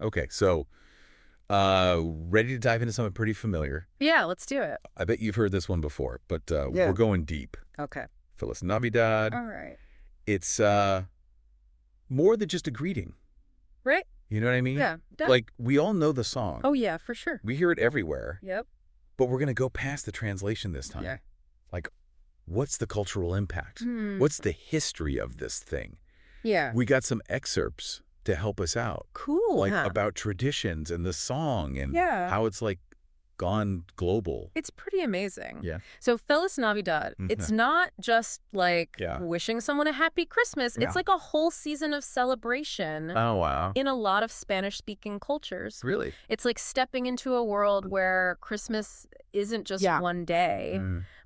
Okay, so ready to dive into something pretty familiar. Yeah, let's do it. I bet you've heard this one before, but Yeah. we're going deep. Okay. Feliz Navidad. All right. It's more than just a greeting. Right? You know what I mean? Yeah. Like, we all know the song. Oh, yeah, for sure. We hear it everywhere. Yep. But we're going to go past the translation this time. Yeah. Like, what's the cultural impact? Hmm. What's the history of this thing? Yeah. We got some excerpts to help us out. Cool. Like, huh? about traditions and the song and Yeah. how it's, like, gone global. It's pretty amazing. Yeah. So Feliz Navidad, it's not just like wishing someone a happy Christmas. Yeah. It's like a whole season of celebration. Oh, wow. In a lot of Spanish-speaking cultures. Really? It's like stepping into a world where Christmas isn't just one day,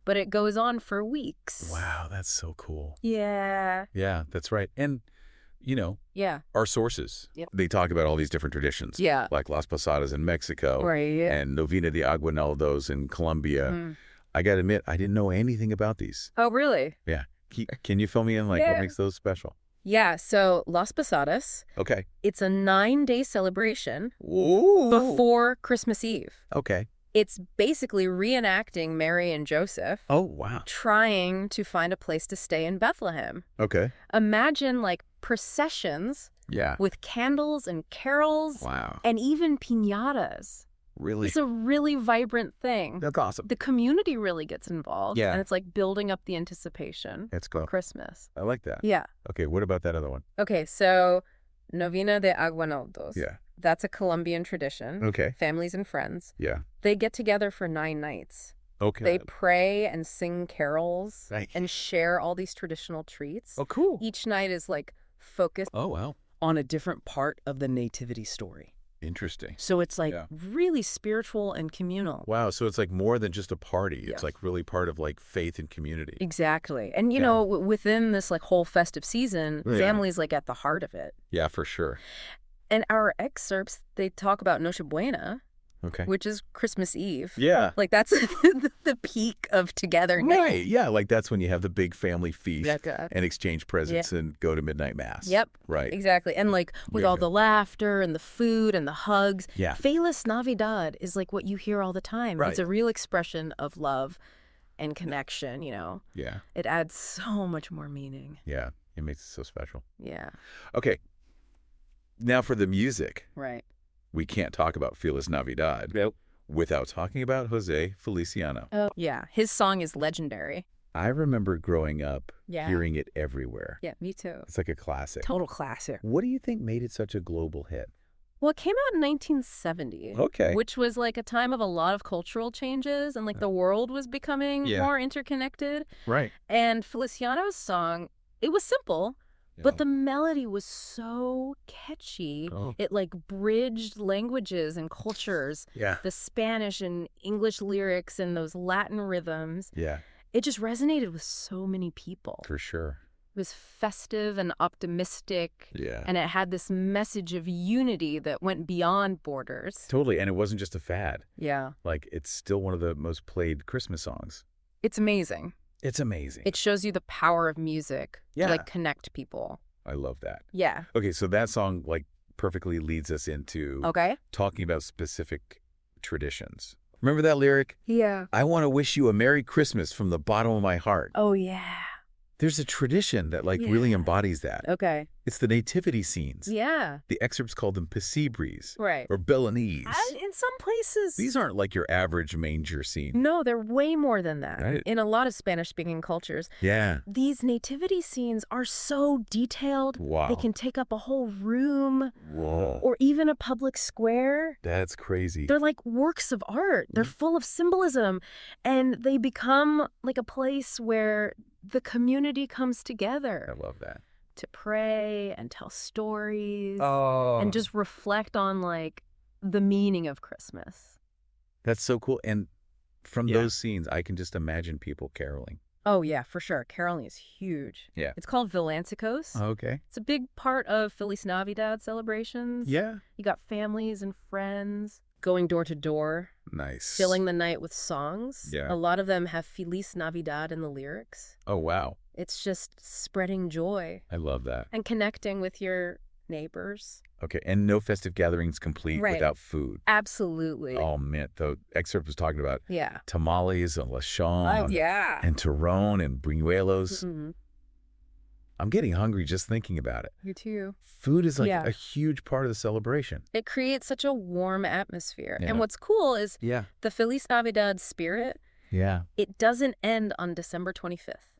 but it goes on for weeks. Wow, that's so cool. Yeah. Yeah, that's right. And, you know, Yeah. our sources, they talk about all these different traditions. Yeah. Like Las Posadas in Mexico. Right. And Novena de Aguinaldos in Colombia. I got to admit, I didn't know anything about these. Oh, really? Yeah. Can you fill me in, like, what makes those special? Yeah, so Las Posadas, Okay. it's a 9-day celebration Ooh. before Christmas Eve. Okay. It's basically reenacting Mary and Joseph Oh, wow. trying to find a place to stay in Bethlehem. Okay. Imagine, like, processions Yeah. with candles and carols Wow. and even piñatas. Really? It's a really vibrant thing. That's awesome. The community really gets involved. Yeah. And it's like building up the anticipation That's for cool. Christmas. I like that. Yeah. Okay, what about that other one? Okay, so Novena de Aguinaldos. Yeah. That's a Colombian tradition. Okay. Families and friends. Yeah. They get together for 9 nights. Okay. They pray and sing carols Right. and share all these traditional treats. Oh, cool. Each night is like focused Oh, wow. on a different part of the nativity story. Interesting. So it's like Yeah. really spiritual and communal. Wow, so it's like more than just a party. It's Yes. like really part of like faith and community. Exactly. And, you know, within this like whole festive season, Yeah. family's like at the heart of it. Yeah, for sure. And our excerpts, they talk about Noche Buena, Okay. which is Christmas Eve. Yeah. Like that's the peak of togetherness. Right. Yeah, like that's when you have the big family feast Yeah. and exchange presents and go to midnight mass. Yep. Right. Exactly. And like with all the laughter and the food and the hugs. Yeah. Feliz Navidad is like what you hear all the time. Right. It's a real expression of love and connection, you know. Yeah. It adds so much more meaning. Yeah. It makes it so special. Yeah. Okay. Now for the music. Right. We can't talk about Feliz Navidad without talking about Jose Feliciano. Oh. Yeah. His song is legendary. I remember growing up Yeah. hearing it everywhere. Yeah, me too. It's like a classic. Total classic. What do you think made it such a global hit? Well, it came out in 1970. Okay. Which was like a time of a lot of cultural changes and like the world was becoming more interconnected. Right. And Feliciano's song, it was simple, but the melody was so catchy. Oh. It like bridged languages and cultures. Yeah. The Spanish and English lyrics and those Latin rhythms. Yeah, It just resonated with so many people. for sure. It was festive and optimistic. Yeah. And it had this message of unity that went beyond borders. Totally. And it wasn't just a fad. Yeah. Like, it's still one of the most played Christmas songs. It's amazing. It's amazing. It shows you the power of music Yeah. to like connect people. I love that. Yeah. Okay, so that song, like, perfectly leads us into Okay. talking about specific traditions. Remember that lyric? Yeah. I want to wish you a Merry Christmas from the bottom of my heart. Oh, yeah. There's a tradition that, like, really embodies that. Okay. It's the nativity scenes. Yeah. The excerpts call them pesibres Right. or Belenese. In some places. These aren't like your average manger scene. No, they're way more than that. Right. In a lot of Spanish-speaking cultures, Yeah. these nativity scenes are so detailed. Wow. They can take up a whole room Whoa. or even a public square. That's crazy. They're like works of art. They're full of symbolism. And they become like a place where the community comes together I love that. to pray and tell stories Oh. and just reflect on like the meaning of Christmas. That's so cool. And from those scenes, I can just imagine people caroling. Oh, yeah, for sure. Caroling is huge. Yeah. It's called Villancicos. Okay. It's a big part of Feliz Navidad celebrations. Yeah. You got families and friends going door to door, Nice. filling the night with songs. Yeah. A lot of them have Feliz Navidad in the lyrics. Oh, wow. It's just spreading joy I love that. and connecting with your neighbors. Okay, and no festive gatherings complete Right. without food. Absolutely. Oh, man, the excerpt was talking about Yeah. tamales and lechon Yeah. and turon and buñuelos. Mm-hmm. I'm getting hungry just thinking about it. You too. Food is like Yeah. a huge part of the celebration. It creates such a warm atmosphere. Yeah. And what's cool is Yeah. the Feliz Navidad spirit, Yeah. it doesn't end on December 25th.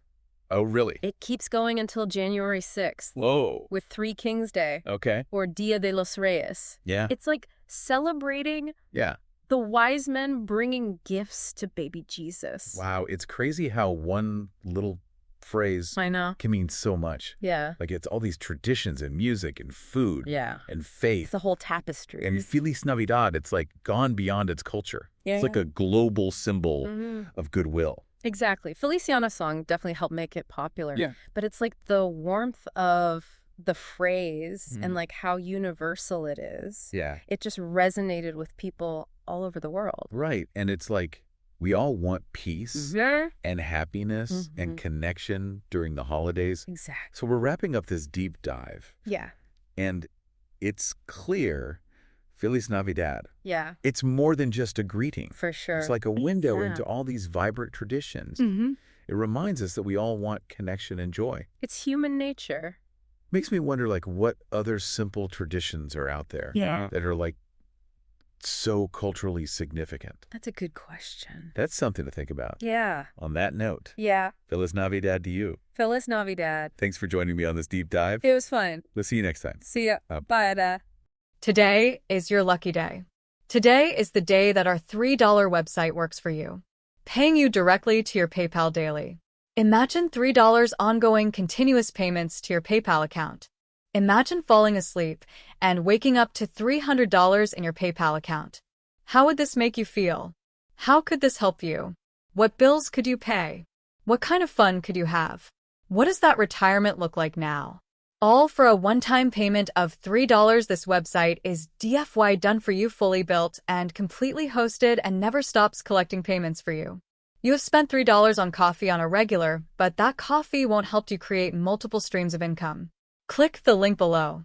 Oh, really? It keeps going until January 6th Whoa. with Three Kings Day Okay. or Dia de los Reyes. Yeah. It's like celebrating Yeah. the wise men bringing gifts to baby Jesus. Wow, it's crazy how one little phrase I know. can mean so much. Yeah. Like it's all these traditions and music and food Yeah. and It's faith. the whole tapestry. And Feliz Navidad, it's like gone beyond its culture. Yeah, It's like yeah. a global symbol Mhm. of goodwill. Exactly. Feliciana's song definitely helped make it popular. Yeah. But it's like the warmth of the phrase Mhm. and like how universal it is. Yeah. It just resonated with people all over the world. Right. And it's like we all want peace Yeah. and happiness and Mhm. connection during the holidays. Exactly. So we're wrapping up this deep dive. Yeah. And it's clear, Feliz Navidad, Yeah. it's more than just a greeting. For sure. It's like a window Yeah. into all these vibrant traditions. Mm-hmm. It reminds us that we all want connection and joy. It's human nature. Makes me wonder, like, what other simple traditions are out there that are, like, so culturally significant? That's a good question. That's something to think about. Yeah. On that note, Yeah. Feliz Navidad to you. Feliz Navidad. Thanks for joining me on this deep dive. It was fun. We'll see you next time. See ya. Bye. Bye, Ada. Today is your lucky day. Today is the day that our $3 website works for you, paying you directly to your PayPal daily. Imagine $3 ongoing continuous payments to your PayPal account. Imagine falling asleep and waking up to $300 in your PayPal account. How would this make you feel? How could this help you? What bills could you pay? What kind of fun could you have? What does that retirement look like now? All for a one-time payment of $3. This website is DFY done for you, fully built and completely hosted, and never stops collecting payments for you. You have spent $3 on coffee on a regular, but that coffee won't help you create multiple streams of income. Click the link below.